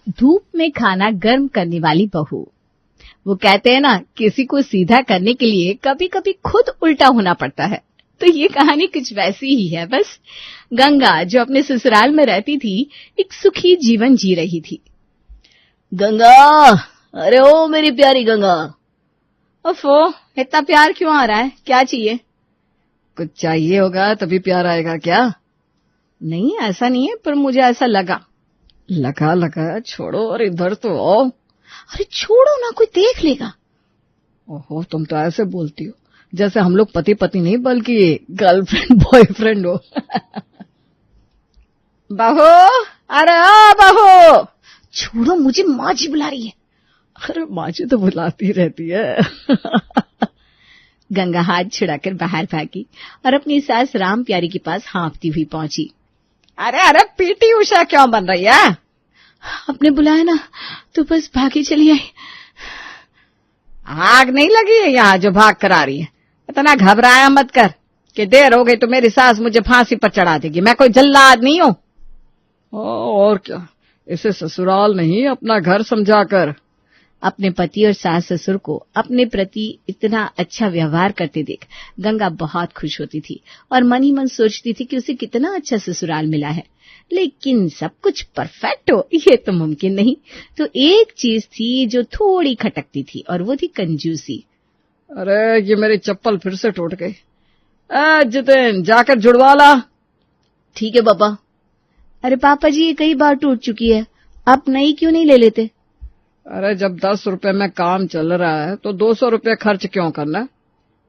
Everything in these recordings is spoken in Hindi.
धूप में खाना गर्म करने वाली बहू। वो कहते हैं ना, किसी को सीधा करने के लिए कभी कभी खुद उल्टा होना पड़ता है। तो ये कहानी कुछ वैसी ही है। बस गंगा जो अपने ससुराल में रहती थी, एक सुखी जीवन जी रही थी। गंगा, अरे ओ मेरी प्यारी गंगा। ओफो, इतना प्यार क्यों आ रहा है? क्या चाहिए? कुछ चाहिए होगा तभी प्यार आएगा क्या? नहीं, ऐसा नहीं है, पर मुझे ऐसा लगा। लगा छोड़ो और इधर तो आओ। अरे छोड़ो ना, कोई देख लेगा। ओहो, तुम तो ऐसे बोलती हो जैसे हम लोग पति पत्नी नहीं बल्कि गर्लफ्रेंड बॉयफ्रेंड हो। बहू, अरे ओ बहू, छोड़ो, मुझे माँ जी बुला रही है। अरे माँ जी तो बुलाती रहती है। गंगा हाथ छुड़ाकर बाहर भागी और अपनी सास राम प्यारी के पास हाँफती हुई पहुंची। अरे पीटी उषा क्यों बन रही है? आपने बुलाया ना तो बस भागी चली आई। आग नहीं लगी है यहाँ जो भाग कर आ रही है? इतना घबराया मत कर कि देर हो गई तो मेरी सास मुझे फांसी पर चढ़ा देगी। मैं कोई जल्लाद नहीं हूँ। और क्या, इसे ससुराल नहीं अपना घर समझाकर। अपने पति और सास ससुर को अपने प्रति इतना अच्छा व्यवहार करते देख गंगा बहुत खुश होती थी और मन ही मन सोचती थी कि उसे कितना अच्छा ससुराल मिला है। लेकिन सब कुछ परफेक्ट हो, ये तो मुमकिन नहीं। तो एक चीज थी जो थोड़ी खटकती थी और वो थी कंजूसी। अरे ये मेरी चप्पल फिर से टूट गई। जितेन, जाकर जुड़वा ला। ठीक है पापा। अरे पापा जी, ये कई बार टूट चुकी है, आप नई क्यों नहीं ले लेते? अरे जब 10 रुपए में काम चल रहा है तो 200 रुपए खर्च क्यों करना?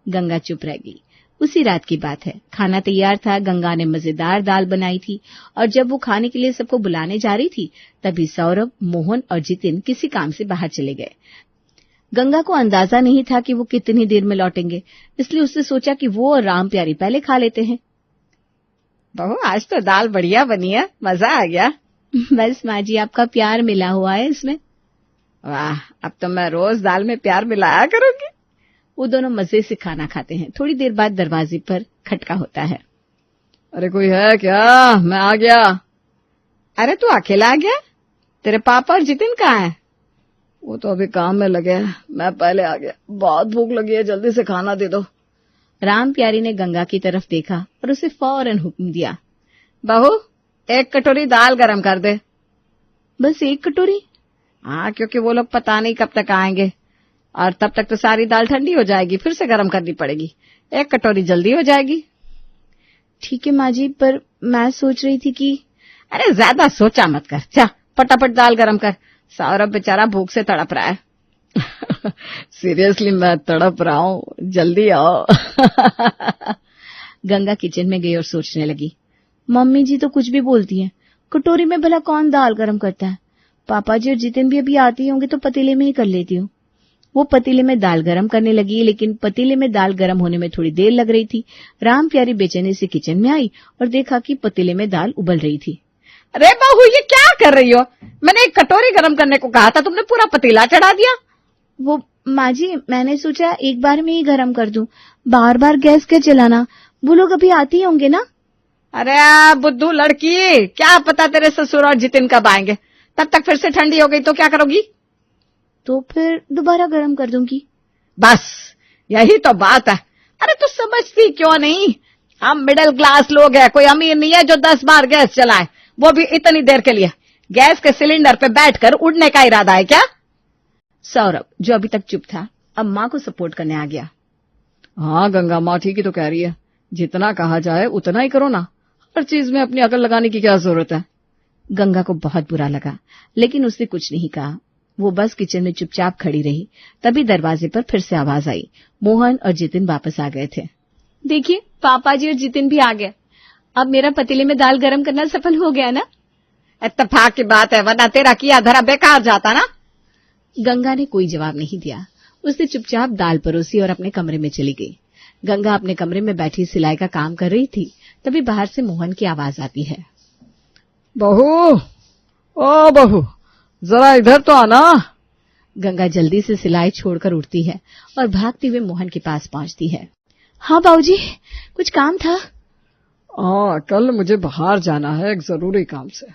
गंगा चुप रह गई। उसी रात की बात है। खाना तैयार था। गंगा ने मजेदार दाल बनाई थी और जब वो खाने के लिए सबको बुलाने जा रही थी तभी सौरभ, मोहन और जितिन किसी काम से बाहर चले गए। गंगा को अंदाजा नहीं था कि वो कितनी देर में लौटेंगे, इसलिए उसने सोचा कि वो और राम प्यारी पहले खा लेते हैं। बहू, आज तो दाल बढ़िया बनी है, मजा आ गया। बस माँ जी, आपका प्यार मिला हुआ है इसमें। वाह, अब तो मैं रोज दाल में प्यार मिलाया करूंगी। वो दोनों मजे से खाना खाते हैं। थोड़ी देर बाद दरवाजे पर खटका होता है। अरे कोई है क्या? मैं आ गया। अरे तू अकेला आ गया? तेरे पापा और जितिन कहाँ है? वो तो अभी काम में लगे हैं, मैं पहले आ गया। बहुत भूख लगी है, जल्दी से खाना दे दो। राम प्यारी ने गंगा की तरफ देखा और उसे फौरन हुक्म दिया। बहू, 1 कटोरी दाल गरम कर दे। बस 1 कटोरी? हाँ, क्योंकि वो लोग पता नहीं कब तक आएंगे और तब तक तो सारी दाल ठंडी हो जाएगी, फिर से गरम करनी पड़ेगी। 1 कटोरी जल्दी हो जाएगी। ठीक है माँ जी, पर मैं सोच रही थी कि... अरे ज्यादा सोचा मत कर, जा फटाफट दाल गरम कर। सौरभ बेचारा भूख से तड़प रहा है। सीरियसली मैं तड़प रहा हूँ, जल्दी आओ। गंगा किचन में गई और सोचने लगी। मम्मी जी तो कुछ भी बोलती हैं, कटोरी में भला कौन दाल गरम करता है? पापा जी और जितिन भी अभी आते ही होंगे तो पतीले में ही कर लेती हूँ। वो पतीले में दाल गरम करने लगी, लेकिन पतीले में दाल गरम होने में थोड़ी देर लग रही थी। राम प्यारी बेचैनी से किचन में आई और देखा कि पतीले में दाल उबल रही थी। अरे बहू, ये क्या कर रही हो? मैंने 1 कटोरी गरम करने को कहा था, तुमने पूरा पतीला चढ़ा दिया। वो माँ जी, मैंने सोचा एक बार में ही गरम कर दूं, बार बार गैस क्या जलाना, वो लोग अभी आते ही होंगे ना। अरे बुद्धू लड़की, क्या पता तेरे ससुर और जितिन कब आएंगे, तब तक फिर से ठंडी हो गई तो क्या करोगी? तो फिर दोबारा गरम कर दूंगी। बस यही तो बात है। अरे तू समझती क्यों नहीं? हम मिडिल क्लास लोग हैं, कोई अमीर नहीं है जो 10 बार गैस चलाए, वो भी इतनी देर के लिए। गैस के सिलेंडर पे बैठकर उड़ने का इरादा है क्या? सौरभ, जो अभी तक चुप था, अब माँ को सपोर्ट करने आ गया। हाँ गंगा, माँ ठीक ही तो कह रही है। जितना कहा जाए उतना ही करो ना, हर चीज में अपनी अकल लगाने की क्या जरूरत है? गंगा को बहुत बुरा लगा, लेकिन उसने कुछ नहीं कहा। वो बस किचन में चुपचाप खड़ी रही। तभी दरवाजे पर फिर से आवाज आई। मोहन और जितिन वापस आ गए थे। देखिए, पापा जी और जितिन भी आ गए। अब मेरा पतीले में दाल गरम करना सफल हो गया ना? इत्तेफाक की बात है, वरना तेरा किया धरा बेकार जाता ना। गंगा ने कोई जवाब नहीं दिया। उसने चुपचाप दाल परोसी और अपने कमरे में चली गई। गंगा अपने कमरे में बैठी सिलाई का काम कर रही थी, तभी बाहर से मोहन की आवाज आती है। बहू, ओ बहू, जरा इधर तो आना। गंगा जल्दी से सिलाई छोड़कर उठती है और भागती हुए मोहन के पास पहुंचती है। हाँ बाबूजी, कुछ काम था? कल मुझे बाहर जाना है एक जरूरी काम से,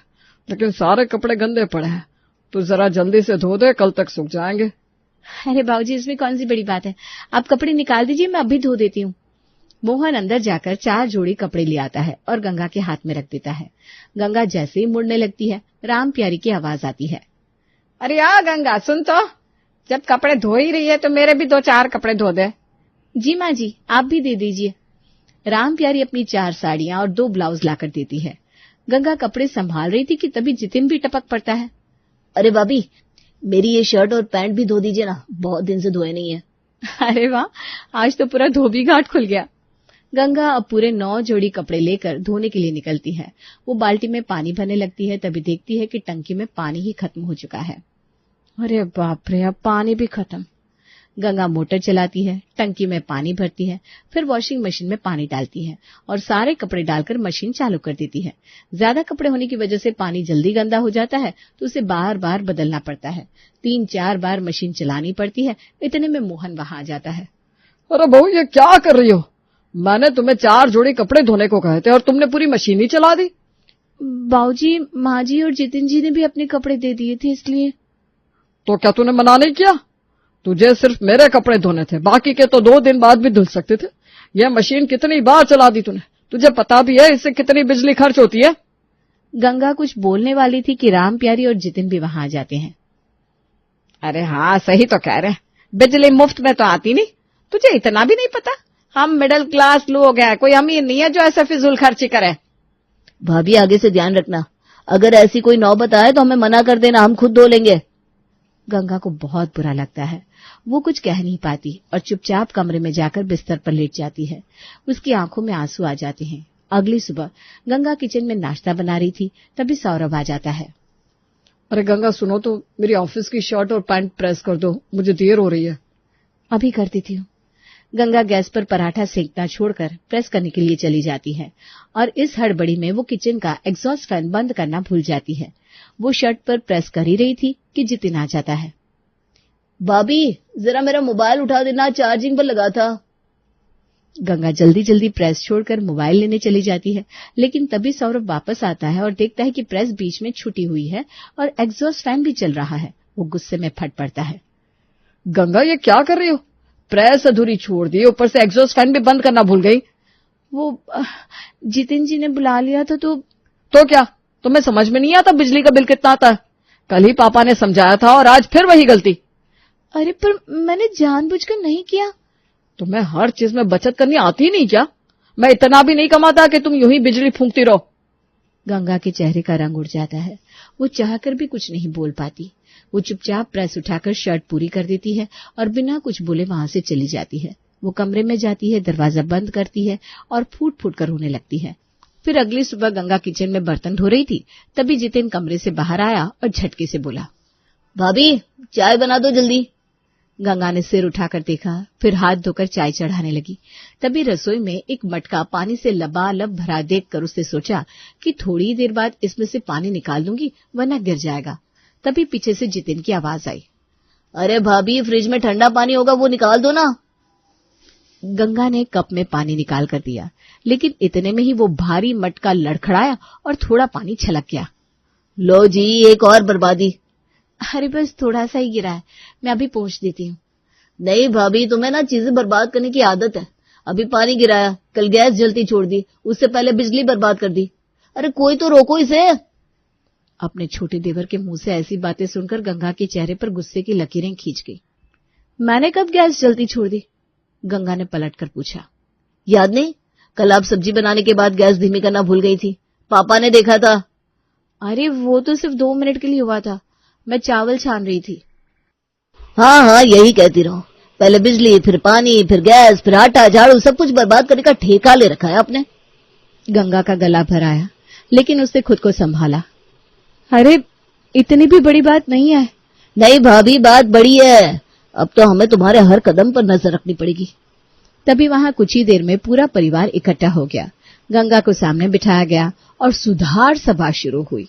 लेकिन सारे कपड़े गंदे पड़े हैं। तू जरा जल्दी से धो दे, कल तक सूख जाएंगे। अरे बाबूजी, इसमें कौन सी बड़ी बात है, आप कपड़े निकाल दीजिए, मैं अभी धो देती हूँ। मोहन अंदर जाकर 4 जोड़ी कपड़े ले आता है और गंगा के हाथ में रख देता है। गंगा जैसे ही मुड़ने लगती है, राम प्यारी की आवाज आती है। अरे यार गंगा, सुन तो, जब कपड़े धो ही रही है तो मेरे भी 2-4 कपड़े धो दे। जी माँ जी, आप भी दे दीजिए। राम प्यारी अपनी 4 साड़ियां और 2 ब्लाउज लाकर देती है। गंगा कपड़े संभाल रही थी कि तभी जितिन भी टपक पड़ता है। अरे भाभी, मेरी ये शर्ट और पैंट भी धो दीजिए ना, बहुत दिन से धोए नहीं है। अरे वाह, आज तो पूरा धोबी घाट खुल गया। गंगा अब पूरे 9 जोड़ी कपड़े लेकर धोने के लिए निकलती है। वो बाल्टी में पानी भरने लगती है, तभी देखती है कि टंकी में पानी ही खत्म हो चुका है। अरे बाप रे, अब पानी भी खत्म। गंगा मोटर चलाती है, टंकी में पानी भरती है, फिर वॉशिंग मशीन में पानी डालती है और सारे कपड़े डालकर मशीन चालू कर देती है। ज्यादा कपड़े होने की वजह से पानी जल्दी गंदा हो जाता है, तो उसे बार बार बदलना पड़ता है। 3-4 बार मशीन चलानी पड़ती है। इतने में मोहन वहां आ जाता है। अरे बहू, ये क्या कर रही हो? मैंने तुम्हें 4 जोड़ी कपड़े धोने को कहे थे और तुमने पूरी मशीन ही चला दी। बाबूजी, माँ जी और जितिन जी ने भी अपने कपड़े दे दिए थे, इसलिए। तो क्या तूने मना नहीं किया? तुझे सिर्फ मेरे कपड़े धोने थे, बाकी के तो 2 दिन बाद भी धुल सकते थे। यह मशीन कितनी बार चला दी तूने? तुझे पता भी है इससे कितनी बिजली खर्च होती है? गंगा कुछ बोलने वाली थी कि राम प्यारी और जितिन भी वहां आ जाते हैं। अरे हाँ, सही तो कह रहे हैं, बिजली मुफ्त में तो आती नहीं। तुझे इतना भी नहीं पता, हम मिडिल क्लास लोग हैं, कोई अमीर नहीं है जो ऐसे फिजूल खर्ची करे। भाभी, आगे से ध्यान रखना, अगर ऐसी कोई नौबत आए तो हमें मना कर देना, हम खुद धो लेंगे। गंगा को बहुत बुरा लगता है। वो कुछ कह नहीं पाती और चुपचाप कमरे में जाकर बिस्तर पर लेट जाती है। उसकी आंखों में आंसू आ जाते हैं। अगली सुबह गंगा किचन में नाश्ता बना रही थी, तभी सौरभ आ जाता है। अरे गंगा, सुनो तो, मेरी ऑफिस की शर्ट और पैंट प्रेस कर दो, मुझे देर हो रही है। अभी कर देती हूँ। गंगा गैस पर पराठा सेंकना छोड़कर प्रेस करने के लिए चली जाती है और इस हड़बड़ी में वो किचन का एग्जॉस्ट फैन बंद करना भूल जाती है। वो शर्ट पर प्रेस कर ही रही थी कि जितिन आ जाता है। भाभी, जरा मेरा मोबाइल उठा देना, चार्जिंग पर लगा था। गंगा जल्दी जल्दी प्रेस छोड़कर मोबाइल लेने चली जाती है, लेकिन तभी सौरभ वापस आता है और देखता है कि प्रेस बीच में छूटी हुई है और एग्जॉस्ट फैन भी चल रहा है। वो गुस्से में फट पड़ता है। गंगा, ये क्या कर रही हो? प्रेस अधूरी छोड़ दी, ऊपर से एग्जॉस्ट फैन भी बंद करना भूल गई। वो जितिन जी ने बुला लिया था तो क्या तुम्हें समझ में नहीं आता बिजली का बिल कितना आता है? कल ही पापा ने समझाया था और आज फिर वही गलती। अरे पर मैंने जानबूझकर नहीं किया। तुम्हें हर चीज में बचत करनी आती नहीं क्या? मैं इतना भी नहीं कमाता कि तुम यूं ही बिजली फूंकती रहो। गंगा के चेहरे का रंग उड़ जाता है। वो चाहकर भी कुछ नहीं बोल पाती। वो चुपचाप प्रेस उठाकर शर्ट पूरी कर देती है और बिना कुछ बोले वहां से चली जाती है। वो कमरे में जाती है, दरवाजा बंद करती है और फूट फूट कर रोने लगती है। फिर अगली सुबह गंगा किचन में बर्तन धो रही थी, तभी जितिन कमरे से बाहर आया और झटके से बोला, भाभी, चाय बना दो जल्दी। गंगा ने सिर उठाकर देखा, फिर हाथ धोकर चाय चढ़ाने लगी। तभी रसोई में एक मटका पानी से लबालब भरा देखकर उसने सोचा कि थोड़ी देर बाद इसमें से पानी निकाल दूंगी, वरना गिर जाएगा। तभी पीछे से जितिन की आवाज आई, अरे भाभी, फ्रिज में ठंडा पानी होगा, वो निकाल दो ना। गंगा ने कप में पानी निकाल कर दिया, लेकिन इतने में ही वो भारी मटका लड़खड़ाया और थोड़ा पानी छलक गया। लो जी, एक और बर्बादी। अरे बस थोड़ा सा ही गिरा है, मैं अभी पहुंच देती हूँ। नहीं भाभी, तुम्हें ना चीजें बर्बाद करने की आदत है। अभी पानी गिराया, कल गैस जलती छोड़ दी, उससे पहले बिजली बर्बाद कर दी। अरे कोई तो रोको इसे। अपने छोटे देवर के मुंह से ऐसी बातें सुनकर गंगा के चेहरे पर गुस्से की लकीरें खींच गई। मैंने कब गैस जलती छोड़ दी? गंगा ने पलटकर पूछा। याद नहीं, कल आप सब्जी बनाने के बाद गैस धीमी करना भूल गई थी, पापा ने देखा था। अरे वो तो सिर्फ 2 मिनट के लिए हुआ था, मैं चावल छान रही थी। हाँ, यही कहती रहो। पहले बिजली, फिर पानी, फिर गैस, फिर आटा, झाड़ू, सब कुछ बर्बाद करने का ठेका ले रखा है आपने। गंगा का गला भर आया, लेकिन उसने खुद को संभाला। अरे इतनी भी बड़ी बात नहीं है। नहीं भाभी, बात बड़ी है। अब तो हमें तुम्हारे हर कदम पर नजर रखनी पड़ेगी। तभी वहां कुछ ही देर में पूरा परिवार इकट्ठा हो गया। गंगा को सामने बिठाया गया और सुधार सभा शुरू हुई।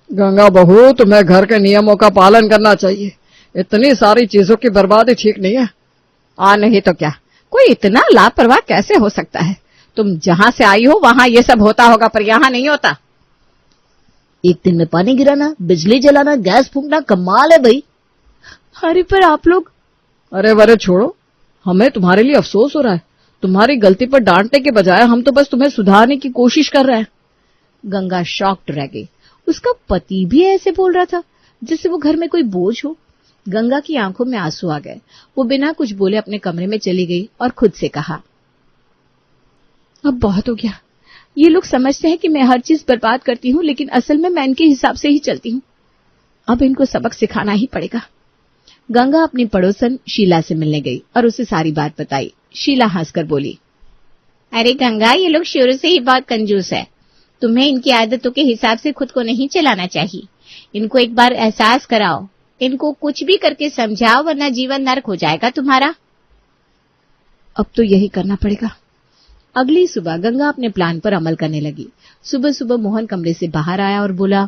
गंगा बहू, तुम्हें घर के नियमों का पालन करना चाहिए। इतनी सारी चीजों की बर्बादी ठीक नहीं है। नहीं तो क्या, कोई इतना लापरवाह कैसे हो सकता है? तुम जहां से आई हो वहां ये सब होता होगा, पर यहाँ नहीं होता। एक दिन में पानी गिराना, बिजली जलाना, गैस फूंकना, कमाल है भाई। अरे पर आप लोग। अरे वरे छोड़ो, हमें तुम्हारे लिए अफसोस हो रहा है। तुम्हारी गलती पर डांटने के बजाय हम तो बस तुम्हें सुधारने की कोशिश कर रहे हैं। गंगा शॉक्ड रह गई। उसका पति भी ऐसे बोल रहा था जैसे वो घर में कोई बोझ हो। गंगा की आंखों में आंसू आ गए। वो बिना कुछ बोले अपने कमरे में चली गई और खुद से कहा, अब बहुत हो गया। ये लोग समझते हैं कि मैं हर चीज बर्बाद करती हूँ, लेकिन असल में मैं इनके हिसाब से ही चलती हूँ। अब इनको सबक सिखाना ही पड़ेगा। गंगा अपनी पड़ोसन शीला से मिलने गई और उसे सारी बात बताई। शीला हंसकर बोली, अरे गंगा, ये लोग शुरू से ही बहुत कंजूस है। तुम्हें इनकी आदतों के हिसाब से खुद को नहीं चलाना चाहिए। इनको एक बार एहसास कराओ, इनको कुछ भी करके समझाओ, वरना जीवन नर्क हो जाएगा तुम्हारा। अब तो यही करना पड़ेगा। अगली सुबह गंगा अपने प्लान पर अमल करने लगी। सुबह सुबह मोहन कमरे से बाहर आया और बोला,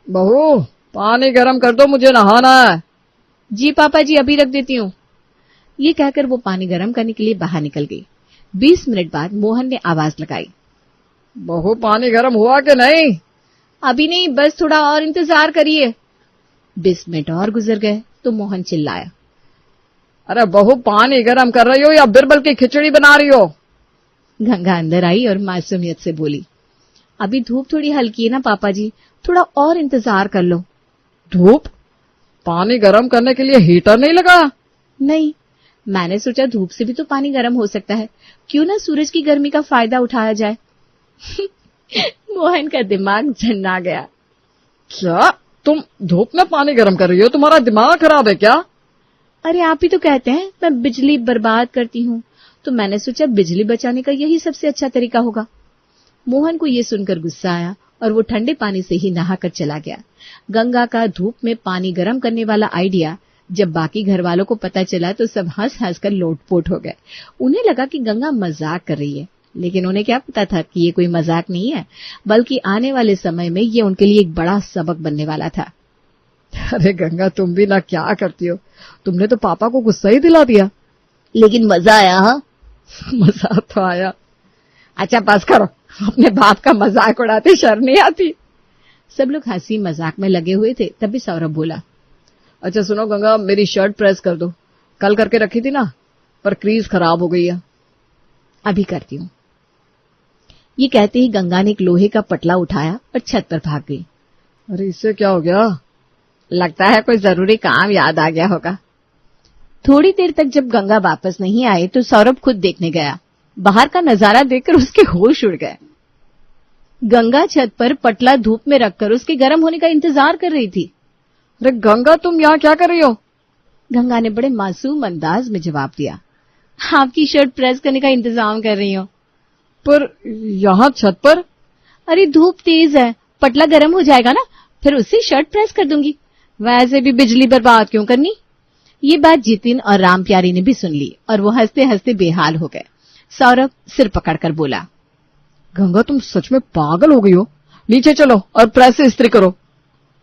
बहू पानी गर्म कर दो, मुझे नहाना है। जी पापा जी, अभी रख देती हूँ। ये कहकर वो पानी गर्म करने के लिए बाहर निकल गई। 20 मिनट बाद मोहन ने आवाज लगाई, बहू पानी गर्म हुआ कि नहीं? अभी नहीं, बस थोड़ा और इंतजार करिए। 20 मिनट और गुजर गए तो मोहन चिल्लाया, अरे बहू पानी गर्म कर रही हो या बिरबल की खिचड़ी बना रही हो? गंगा अंदर आई और मासूमियत से बोली, अभी धूप थोड़ी हल्की है ना पापा जी, थोड़ा और इंतजार कर लो। धूप? पानी गर्म करने के लिए हीटर नहीं लगा? नहीं, मैंने सोचा धूप से भी तो पानी गर्म हो सकता है, क्यों ना सूरज की गर्मी का फायदा उठाया जाए। मोहन का दिमाग झन्ना गया। क्या तुम धूप में पानी गर्म कर रही हो? तुम्हारा दिमाग खराब है क्या? अरे आप ही तो कहते हैं मैं बिजली बर्बाद करती हूँ, तो मैंने सोचा बिजली बचाने का यही सबसे अच्छा तरीका होगा। मोहन को ये सुनकर गुस्सा आया और वो ठंडे पानी से ही नहाकर चला गया। गंगा का धूप में पानी गर्म करने वाला आइडिया जब बाकी घर वालों को पता चला तो सब हंस हंस कर लोटपोट हो गए। उन्हें लगा कि गंगा मजाक कर रही है, लेकिन उन्हें क्या पता था कि ये कोई मजाक नहीं है, बल्कि आने वाले समय में ये उनके लिए एक बड़ा सबक बनने वाला था। अरे गंगा, तुम भी ना क्या करती हो। तुमने तो पापा को गुस्सा ही दिला दिया। लेकिन मजा आया। हाँ मजा तो आया। अच्छा बस करो, अपने बाप का मजाक उड़ाते शर्म नहीं आती। सब लोग हंसी मजाक में लगे हुए थे। तभी सौरभ बोला, अच्छा सुनो गंगा, मेरी शर्ट प्रेस कर दो। कल करके रखी थी ना, पर क्रीज खराब हो गई है। अभी करती हूँ। ये कहते ही गंगा ने एक लोहे का पटला उठाया और छत पर भाग गई। अरे इससे क्या हो गया? लगता है कोई जरूरी काम याद आ गया होगा। थोड़ी देर तक जब गंगा वापस नहीं आए तो सौरभ खुद देखने गया। बाहर का नजारा देखकर उसके होश उड़ गए। गंगा छत पर पटला धूप में रखकर उसके गर्म होने का इंतजार कर रही थी। अरे गंगा, तुम यहाँ क्या कर रही हो? गंगा ने बड़े मासूम अंदाज में जवाब दिया, आपकी शर्ट प्रेस करने का इंतजाम कर रही हूँ। पर यहाँ छत पर? अरे धूप तेज है, पटला गर्म हो जाएगा ना, फिर उससे शर्ट प्रेस कर दूंगी। वैसे भी बिजली बर्बाद क्यों करनी। ये बात जितिन और राम प्यारी ने भी सुन ली और वो हंसते हंसते बेहाल हो गए। सौरभ सिर पकड़कर बोला, गंगा तुम सच में पागल हो गई हो। नीचे चलो और प्रेस से इस्त्री करो।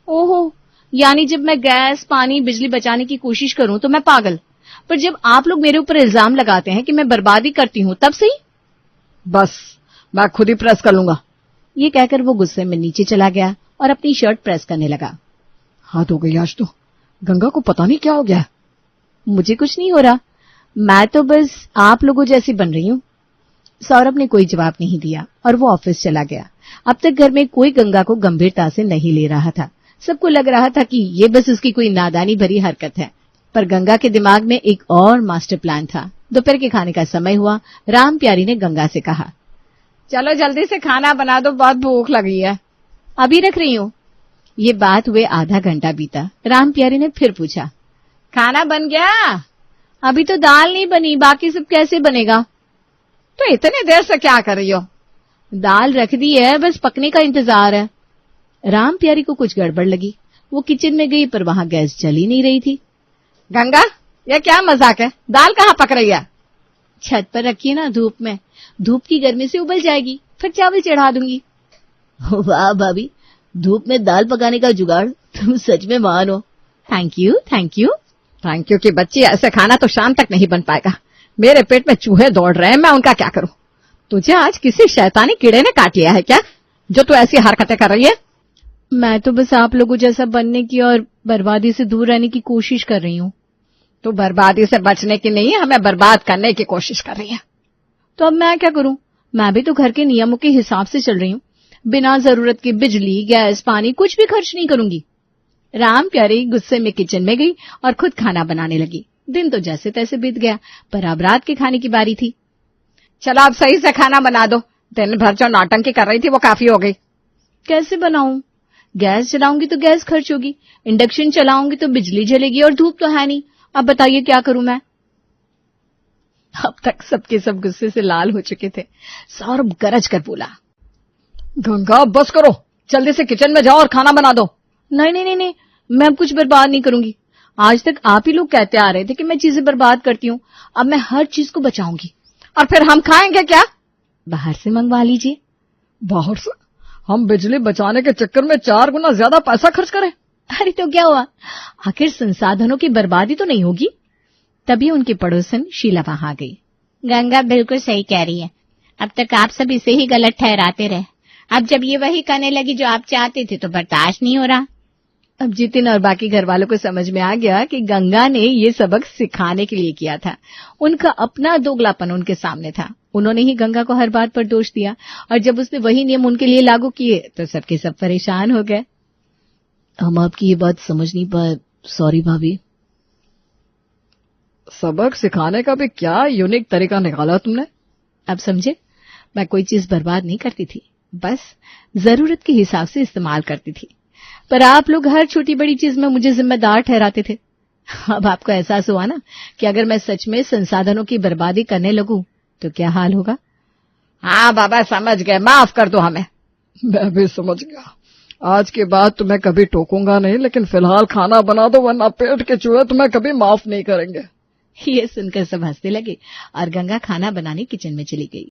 ओहो, यानी जब मैं गैस, पानी, बिजली बचाने की कोशिश करूं तो मैं पागल, पर जब आप लोग मेरे ऊपर इल्जाम लगाते हैं कि मैं बर्बादी करती हूं तब सही। बस मैं खुद ही प्रेस कर लूंगा। ये कहकर वो गुस्से में नीचे चला गया और अपनी शर्ट प्रेस करने लगा। हाथ हो गई आज तो। गंगा को पता नहीं क्या हो गया। मुझे कुछ नहीं हो रहा, मैं तो बस आप लोगों जैसी बन रही हूँ। सौरभ ने कोई जवाब नहीं दिया और वो ऑफिस चला गया। अब तक घर में कोई गंगा को गंभीरता से नहीं ले रहा था। सबको लग रहा था कि ये बस उसकी कोई नादानी भरी हरकत है, पर गंगा के दिमाग में एक और मास्टर प्लान था। दोपहर के खाने का समय हुआ। राम प्यारी ने गंगा से कहा, चलो जल्दी से खाना बना दो, बहुत भूख लगी है। अभी रख रही हूँ। ये बात हुए आधा घंटा बीता। राम प्यारी ने फिर पूछा, खाना बन गया? अभी तो दाल नहीं बनी, बाकी सब कैसे बनेगा? तो इतनी देर से क्या कर रही हो? दाल रख दी है, बस पकने का इंतजार है। राम प्यारी को कुछ गड़बड़ लगी। वो किचन में गई पर वहां गैस जल ही नहीं रही थी। गंगा, ये क्या मजाक है? दाल कहाँ पक रही है? छत पर रखिए ना, धूप में। धूप की गर्मी से उबल जाएगी, फिर चावल चढ़ा दूंगी। वाह भाभी, धूप में दाल पकाने का जुगाड़, तुम सच में महान हो। Thank you thank you. Thank you की बच्ची, ऐसे खाना तो शाम तक नहीं बन पाएगा। मेरे पेट में चूहे दौड़ रहे हैं, मैं उनका क्या करूं? तुझे आज किसी शैतानी कीड़े ने काट लिया है क्या, जो तू ऐसी हरकतें कर रही है? मैं तो बस आप लोगों जैसा बनने की और बर्बादी से दूर रहने की कोशिश कर रही हूँ। तू बर्बादी से बचने की नहीं, हमें बर्बाद करने की कोशिश कर रही है। तो अब मैं क्या करूं? मैं भी तो घर के नियमों के हिसाब से चल रही हूँ। बिना जरूरत के बिजली, गैस, पानी कुछ भी खर्च नहीं करूंगी। राम प्यारी गुस्से में किचन में गई और खुद खाना बनाने लगी। दिन तो जैसे तैसे बीत गया, पर अब रात के खाने की बारी थी। चलो अब सही से खाना बना दो। दिन भर जो नौटंकी कर रही थी वो काफी हो गई। कैसे बनाऊं? गैस जलाऊंगी तो गैस खर्च होगी, इंडक्शन चलाऊंगी तो बिजली जलेगी और धूप तो है नहीं। अब बताइए क्या करूं मैं? अब तक सबके सब गुस्से से लाल हो चुके थे। सौरभ गरज कर बोला, गंगा बस करो, जल्दी से किचन में जाओ और खाना बना दो। नहीं नहीं नहीं नहीं, मैं अब कुछ बर्बाद नहीं करूंगी। आज तक आप ही लोग कहते आ रहे थे कि मैं चीजें बर्बाद करती हूँ। अब मैं हर चीज को बचाऊंगी। और फिर हम खाएंगे क्या? बाहर से मंगवा लीजिए। बाहर से? हम बिजली बचाने के चक्कर में 4 गुना ज्यादा पैसा खर्च करें? अरे तो क्या हुआ, आखिर संसाधनों की बर्बादी तो नहीं होगी। तभी उनकी पड़ोसन शीला वहां आ गई। गंगा बिल्कुल सही कह रही है। अब तक आप सब इसे ही गलत ठहराते रहे। अब जब ये वही करने लगी जो आप चाहते थे तो बर्दाश्त नहीं हो रहा। अब जितिन और बाकी घर वालों को समझ में आ गया कि गंगा ने ये सबक सिखाने के लिए किया था। उनका अपना दोगलापन उनके सामने था। उन्होंने ही गंगा को हर बात पर दोष दिया और जब उसने वही नियम उनके लिए लागू किए तो सबके सब परेशान हो गए। हम आपकी ये बात समझ नहीं पाए, सॉरी भाभी। सबक सिखाने का भी क्या यूनिक तरीका निकाला तुमने। अब समझे, मैं कोई चीज बर्बाद नहीं करती थी, बस जरूरत के हिसाब से इस्तेमाल करती थी। पर आप लोग हर छोटी बड़ी चीज में मुझे जिम्मेदार ठहराते थे। अब आपको एहसास हुआ ना कि अगर मैं सच में संसाधनों की बर्बादी करने लगूं तो क्या हाल होगा। हाँ बाबा समझ गए, माफ कर दो हमें। मैं भी समझ गया। आज के बाद तुम्हें कभी टोकूंगा नहीं, लेकिन फिलहाल खाना बना दो वरना पेट के चूहे तुम्हें कभी माफ नहीं करेंगे। ये सुनकर सब हंसने लगे और गंगा खाना बनाने किचन में चली गई।